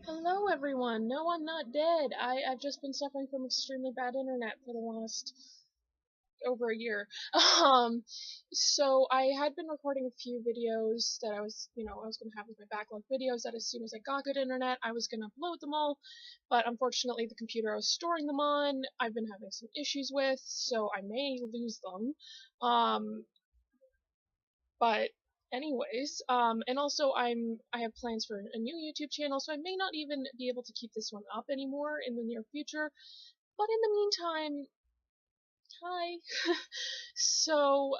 Hello everyone. No, I'm not dead. I've just been suffering from extremely bad internet for the last over a year. Um, so I had been recording a few videos that I was gonna have with my backlog videos that as soon as I got good internet, I was gonna upload them all. But unfortunately, the computer I was storing them on, I've been having some issues with, so I may lose them. Um, but anyways, and also I have plans for a new YouTube channel, so I may not even be able to keep this one up anymore in the near future. But in the meantime, hi. So,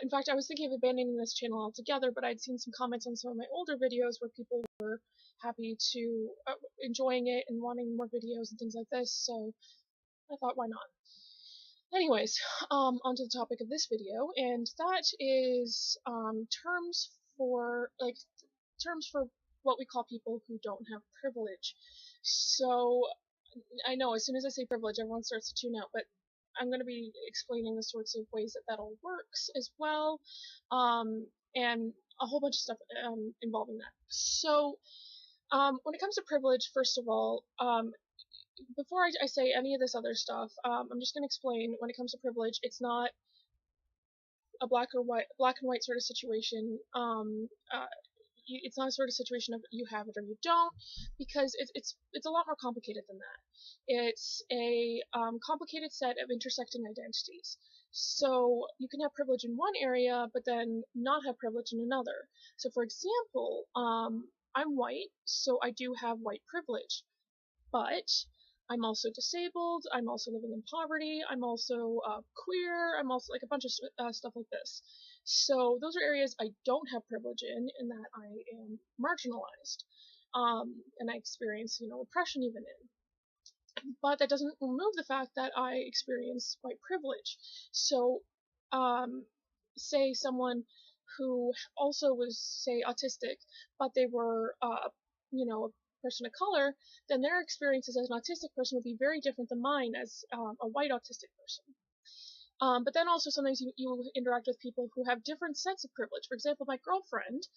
in fact, I was thinking of abandoning this channel altogether, but I'd seen some comments on some of my older videos where people were happy to enjoying it and wanting more videos and things like this. So I thought, why not? Anyways, onto the topic of this video, and that is terms for what we call people who don't have privilege. So I know as soon as I say privilege, everyone starts to tune out, but I'm going to be explaining the sorts of ways that all works as well, and a whole bunch of stuff involving that. So when it comes to privilege, first of all, before I say any of this other stuff, I'm just going to explain when it comes to privilege, it's not a black and white sort of situation. It's not a sort of situation of you have it or you don't, because it's a lot more complicated than that. It's a complicated set of intersecting identities. So you can have privilege in one area, but then not have privilege in another. So for example, I'm white, so I do have white privilege, but I'm also disabled, I'm also living in poverty, I'm also queer, I'm also like a bunch of stuff like this. So those are areas I don't have privilege in that I am marginalized, and I experience, oppression even in. But that doesn't remove the fact that I experience white privilege. So, say someone who also was, say, autistic, but they were, a person of color, then their experiences as an autistic person would be very different than mine as a white autistic person. But then also sometimes you interact with people who have different sets of privilege. For example, my girlfriend,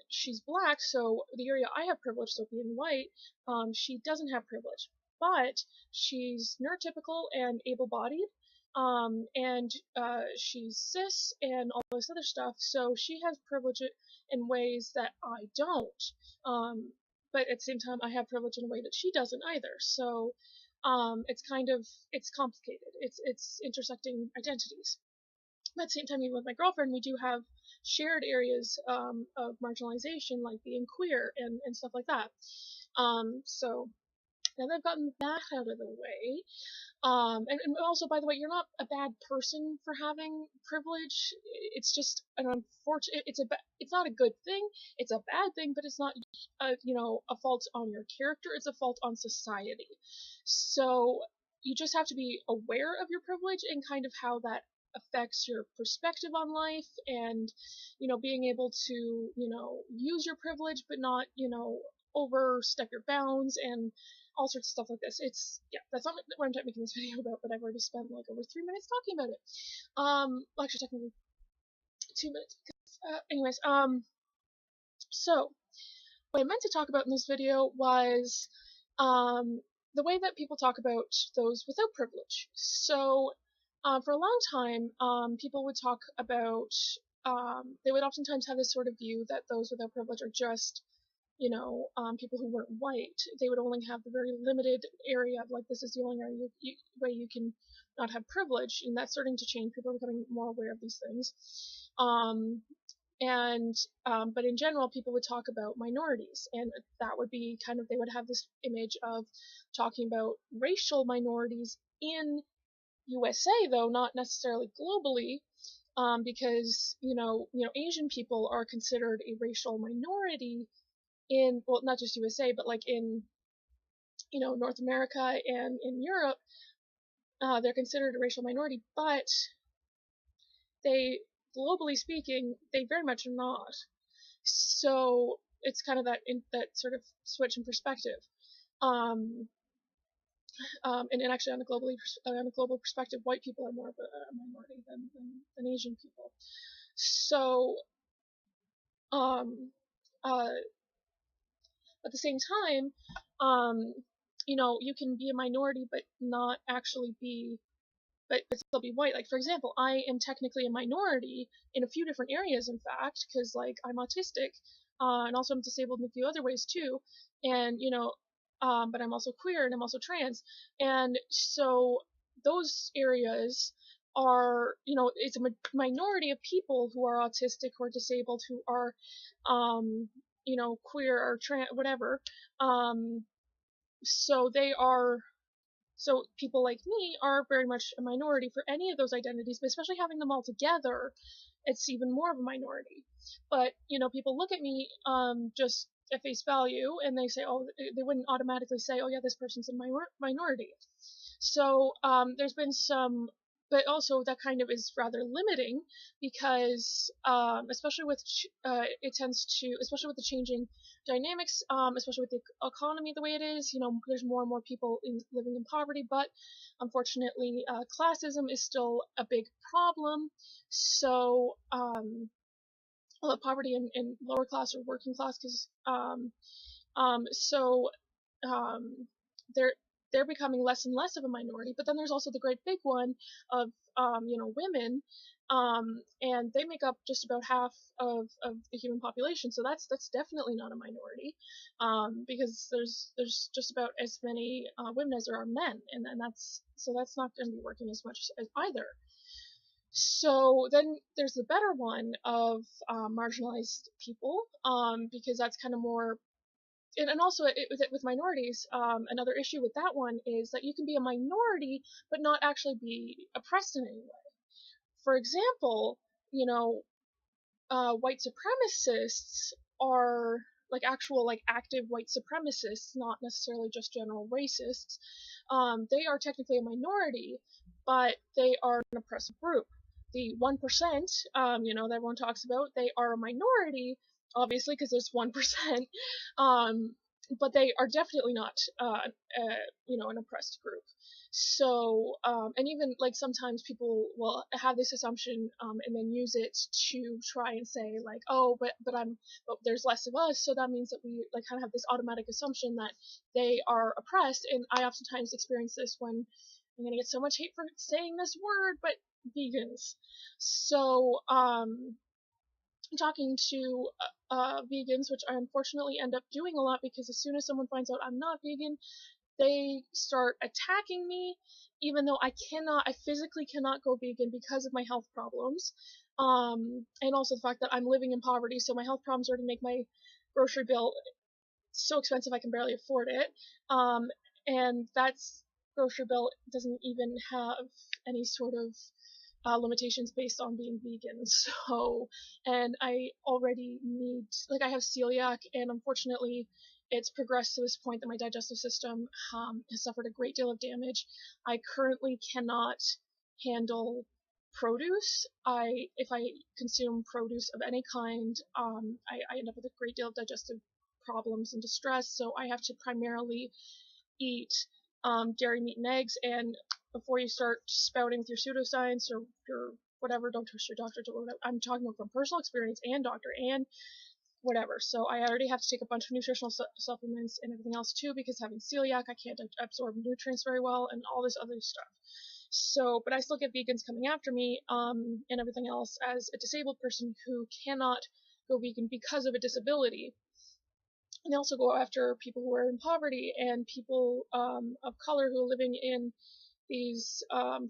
she's black, so the area I have privilege, so being white, she doesn't have privilege. But she's neurotypical and able-bodied, and she's cis and all this other stuff, so she has privilege in ways that I don't. But at the same time, I have privilege in a way that she doesn't either. So it's complicated. It's intersecting identities. But at the same time, even with my girlfriend, we do have shared areas of marginalization, like being queer and stuff like that. So now that I've gotten that out of the way, and also, by the way, you're not a bad person for having privilege. It's just an unfortunate. It's not a good thing. It's a bad thing, but it's not a fault on your character. It's a fault on society. So you just have to be aware of your privilege and kind of how that affects your perspective on life, and being able to use your privilege but not overstep your bounds and all sorts of stuff like this. That's not what I'm making this video about, but I've already spent like over 3 minutes talking about it. Well, actually, technically 2 minutes. Anyways, so what I meant to talk about in this video was the way that people talk about those without privilege. So for a long time, people would talk about, they would oftentimes have this sort of view that those without privilege are just people who weren't white. They would only have the very limited area of, like, this is the only area way you can not have privilege, and that's starting to change. People are becoming more aware of these things. But in general, people would talk about minorities, and that would be kind of, they would have this image of talking about racial minorities in USA, though not necessarily globally, because Asian people are considered a racial minority in, well, not just USA, but like in North America and in Europe. They're considered a racial minority, but they, globally speaking, they very much are not. So it's kind of that sort of switch in perspective. And actually, on a global perspective, white people are more of a minority than Asian people. So But at the same time, um, you can be a minority but not actually be, but still be white. Like, for example, I am technically a minority in a few different areas, in fact, because like I'm autistic, and also I'm disabled in a few other ways too, and but I'm also queer and I'm also trans, and so those areas are, it's a minority of people who are autistic, who are disabled, who are, um, queer or trans, whatever. Um, so they are so people like me are very much a minority for any of those identities, but especially having them all together, it's even more of a minority. But people look at me just at face value, and they say, oh, they wouldn't automatically say, oh yeah, this person's a minority. So there's been some, but also that kind of is rather limiting because especially with it tends to, especially with the changing dynamics, especially with the economy the way it is, there's more and more people living in poverty, but unfortunately, classism is still a big problem. So, well, poverty in lower class or working class, because so um, they're they're becoming less and less of a minority. But then there's also the great big one of women, and they make up just about half of the human population. So that's definitely not a minority, because there's just about as many women as there are men, and then that's not going to be working as much as either. So then there's the better one of marginalized people, because that's kind of more, and also with minorities, another issue with that one is that you can be a minority but not actually be oppressed in any way. For example, you know, white supremacists are like actual like active white supremacists, not necessarily just general racists. They are technically a minority, but they are an oppressive group. The 1%, that everyone talks about, they are a minority, obviously, because there's 1%, um, but they are definitely not, an oppressed group. So, and even like sometimes people will have this assumption, and then use it to try and say like, oh, but there's less of us, so that means that we like kind of have this automatic assumption that they are oppressed. And I oftentimes experience this when I'm gonna get so much hate for saying this word, but vegans. So, talking to vegans, which I unfortunately end up doing a lot because as soon as someone finds out I'm not vegan, they start attacking me, even though I physically cannot go vegan because of my health problems. And also the fact that I'm living in poverty, so my health problems already make my grocery bill so expensive I can barely afford it. And that's grocery bill doesn't even have any sort of limitations based on being vegan. So, and I already need, like, I have celiac, and unfortunately, it's progressed to this point that my digestive system has suffered a great deal of damage. I currently cannot handle produce. If I consume produce of any kind, I end up with a great deal of digestive problems and distress. So I have to primarily eat dairy, meat, and eggs. And before you start spouting with your pseudoscience or your whatever, don't trust your doctor. I'm talking about from personal experience and doctor and whatever. So I already have to take a bunch of nutritional supplements and everything else too, because having celiac, I can't absorb nutrients very well and all this other stuff. So, but I still get vegans coming after me, and everything else as a disabled person who cannot go vegan because of a disability. And they also go after people who are in poverty and people of color who are living in these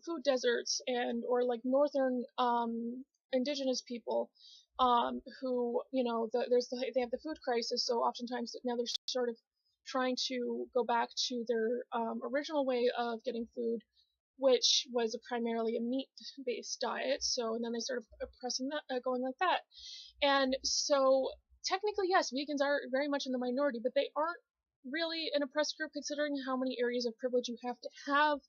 food deserts, and or like northern indigenous people, who they have the food crisis. So oftentimes now they're sort of trying to go back to their original way of getting food, which was primarily a meat-based diet. So, and then they sort of oppressing that, going like that. And so technically, yes, vegans are very much in the minority, but they aren't really an oppressed group considering how many areas of privilege you have to have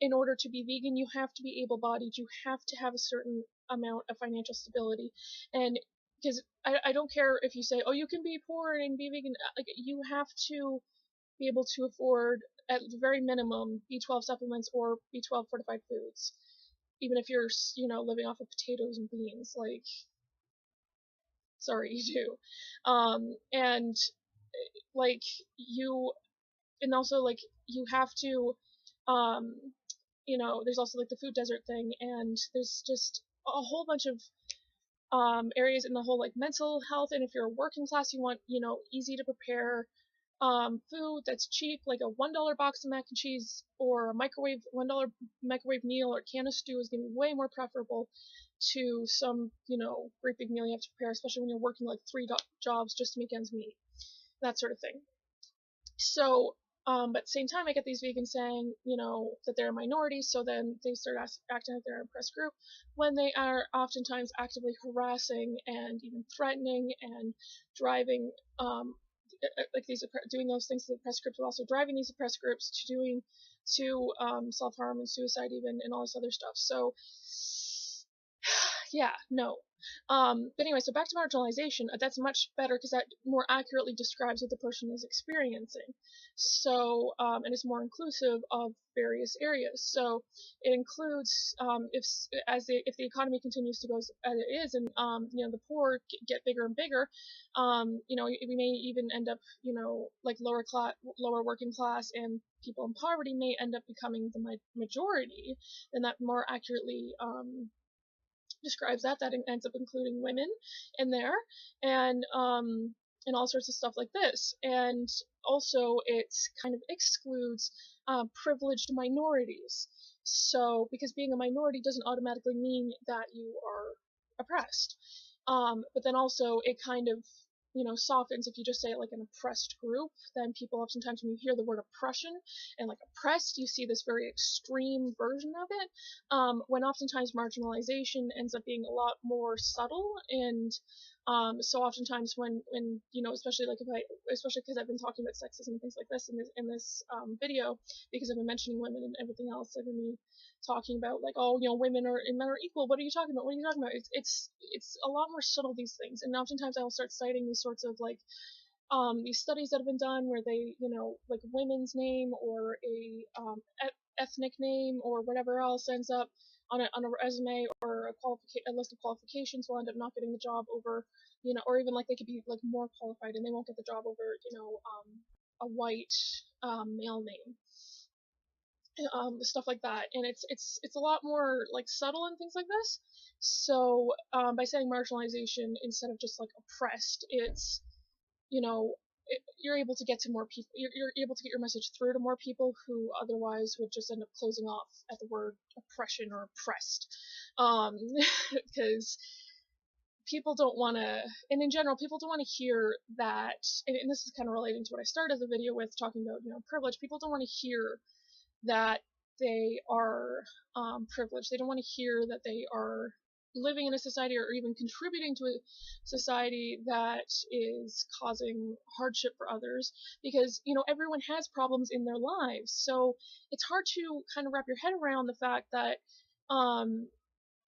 in order to be vegan. You have to be able-bodied. You have to have a certain amount of financial stability. And because I don't care if you say, oh, you can be poor and be vegan, like you have to be able to afford at the very minimum B12 supplements or B12 fortified foods, even if you're living off of potatoes and beans. Like, sorry, you do. And like you, and also like you have to, um, there's also like the food desert thing, and there's just a whole bunch of areas in the whole like mental health. And if you're a working class, you want, easy to prepare food that's cheap, like a $1 box of mac and cheese or a $1 microwave meal or can of stew is going to be way more preferable to some, great big meal you have to prepare, especially when you're working like three jobs just to make ends meet, that sort of thing. So, but at the same time, I get these vegans saying, that they're a minority, so then they start acting like they're an oppressed group when they are oftentimes actively harassing and even threatening and driving, like these doing those things to the oppressed groups, but also driving these oppressed groups to self-harm and suicide even and all this other stuff. So yeah, no. But anyway, so back to marginalization. That's much better because that more accurately describes what the person is experiencing. So, and it's more inclusive of various areas. So it includes, if the economy continues to go as it is, and the poor get bigger and bigger, we may even end up, like lower working class, and people in poverty may end up becoming the majority, and that more accurately describes that ends up including women in there, and all sorts of stuff like this. And also it kind of excludes privileged minorities, so because being a minority doesn't automatically mean that you are oppressed. But then also it kind of softens if you just say it like an oppressed group. Then people oftentimes, when you hear the word oppression and like oppressed, you see this very extreme version of it, when oftentimes marginalization ends up being a lot more subtle. And so oftentimes when especially like especially because I've been talking about sexism and things like this in this video, because I've been mentioning women and everything else, I've been talking about like, oh, women and men are equal. What are you talking about? What are you talking about? It's a lot more subtle, these things. And oftentimes I will start citing these sorts of like these studies that have been done where they, like a women's name or a ethnic name or whatever else ends up on a resume or a list of qualifications, will end up not getting the job over, or even like they could be like more qualified and they won't get the job over, a white male name. Stuff like that. And it's a lot more like subtle and things like this. So by saying marginalization instead of just like oppressed, it's, you're able to get to more people. You're able to get your message through to more people who otherwise would just end up closing off at the word oppression or oppressed, because people don't want to, and in general, people don't want to hear that. And this is kind of relating to what I started the video with, talking about privilege. People don't want to hear that they are privileged. They don't want to hear that they are living in a society or even contributing to a society that is causing hardship for others, because everyone has problems in their lives. So it's hard to kind of wrap your head around the fact that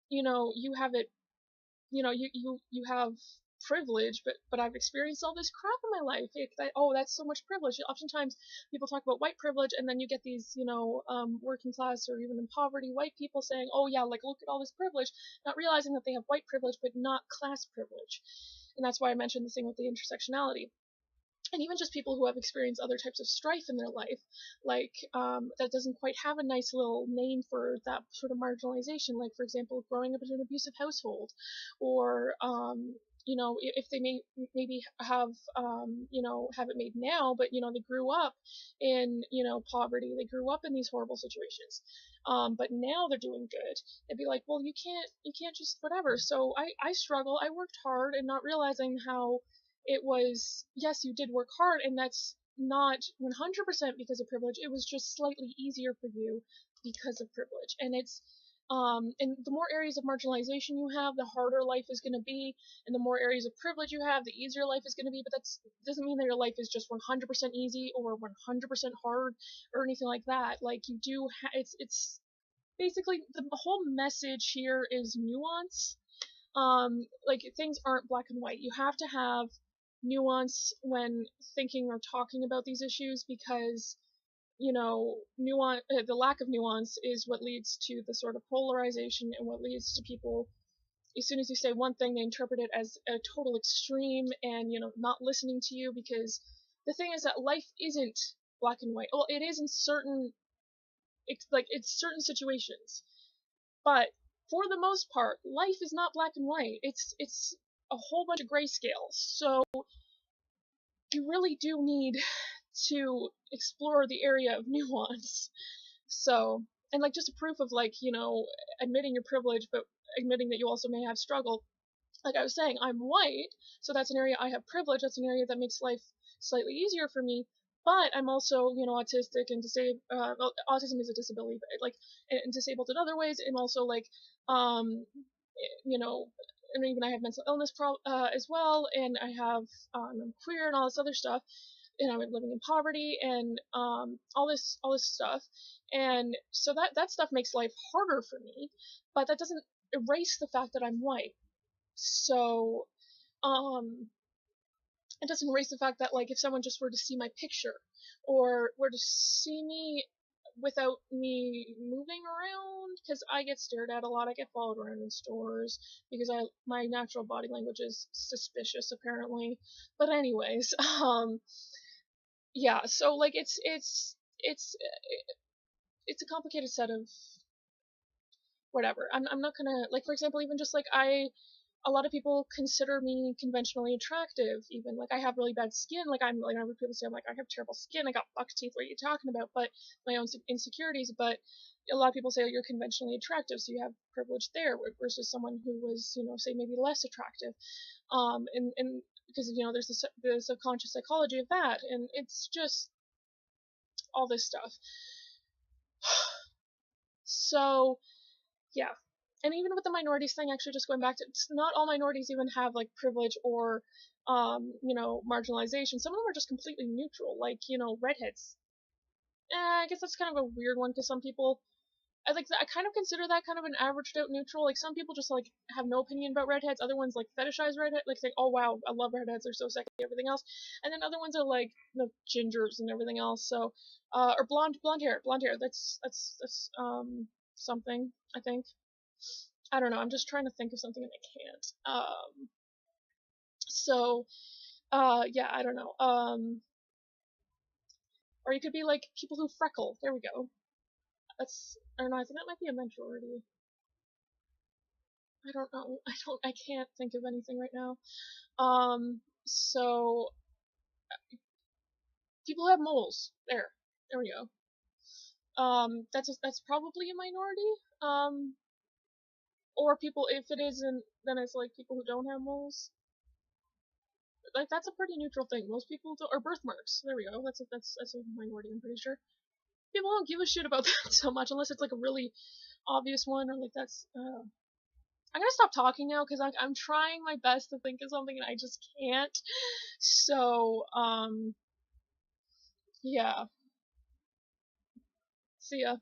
you have it, you have privilege, but I've experienced all this crap in my life. That's so much privilege. Oftentimes people talk about white privilege, and then you get these, working class or even in poverty white people saying, oh yeah, like look at all this privilege, not realizing that they have white privilege but not class privilege. And that's why I mentioned the thing with the intersectionality. And even just people who have experienced other types of strife in their life, like that doesn't quite have a nice little name for that sort of marginalization. Like, for example, growing up in an abusive household, or if they maybe have have it made now, but they grew up in poverty, they grew up in these horrible situations, but now they're doing good. They'd be like, well, you can't just whatever. So I struggle. I worked hard, and not realizing how it was, yes, you did work hard, and that's not 100% because of privilege. It was just slightly easier for you because of privilege. And and the more areas of marginalization you have, the harder life is going to be, and the more areas of privilege you have, the easier life is going to be. But that doesn't mean that your life is just 100% easy or 100% hard or anything like that. Like, you do, it's basically the whole message here is nuance. Like, things aren't black and white. You have to have nuance when thinking or talking about these issues, because nuance, the lack of nuance is what leads to the sort of polarization, and what leads to people, as soon as you say one thing, they interpret it as a total extreme, and not listening to you, because the thing is that life isn't black and white. Well, it is in certain, it's certain situations, but for the most part, life is not black and white. It's a whole bunch of grayscale. So you really do need to explore the area of nuance. So, and like just a proof of like, admitting your privilege, but admitting that you also may have struggle. Like I was saying, I'm white, so that's an area I have privilege. That's an area that makes life slightly easier for me. But I'm also, autistic and disabled. Well, autism is a disability, but like, and disabled in other ways, and also like, you know, and even I have mental illness as well, and I have, I'm queer and all this other stuff, and I'm living in poverty and all this stuff, and so that stuff makes life harder for me, but that doesn't erase the fact that I'm white. So, um, it doesn't erase the fact that, like, if someone just were to see my picture or were to see me without me moving around, because I get stared at a lot, I get followed around in stores because my natural body language is suspicious apparently. But anyways, yeah. So like it's a complicated set of whatever. I'm not gonna, like, for example, even just like a lot of people consider me conventionally attractive. Even like I have really bad skin. Like I heard people say I'm like I have terrible skin. I got buck teeth. What are you talking about? But my own insecurities. But a lot of people say, oh, you're conventionally attractive, so you have privilege there, versus someone who was, say maybe less attractive. And because there's the subconscious psychology of that, and it's just all this stuff. So yeah. And even with the minorities thing, actually, just going back to, it's not all minorities even have like privilege or marginalization. Some of them are just completely neutral, like redheads. I guess that's kind of a weird one because some people, I kind of consider that kind of an averaged out neutral. Like some people just like have no opinion about redheads. Other ones like fetishize redheads, like say, oh wow, I love redheads, they're so sexy, everything else. And then other ones are like gingers and everything else. So or blonde hair. That's something, I think. I don't know. I'm just trying to think of something and I can't. So yeah, I don't know. Or you could be like people who freckle. There we go. I don't know. I think that might be a majority. I don't know. I can't think of anything right now. So people who have moles. There we go. That's probably a minority. Or people, if it isn't, then it's like people who don't have moles. Like that's a pretty neutral thing. Most people don't, or birthmarks. There we go. That's a minority. I'm pretty sure people don't give a shit about that so much unless it's like a really obvious one, or like that's. I'm gonna stop talking now because I'm trying my best to think of something and I just can't. So yeah. See ya.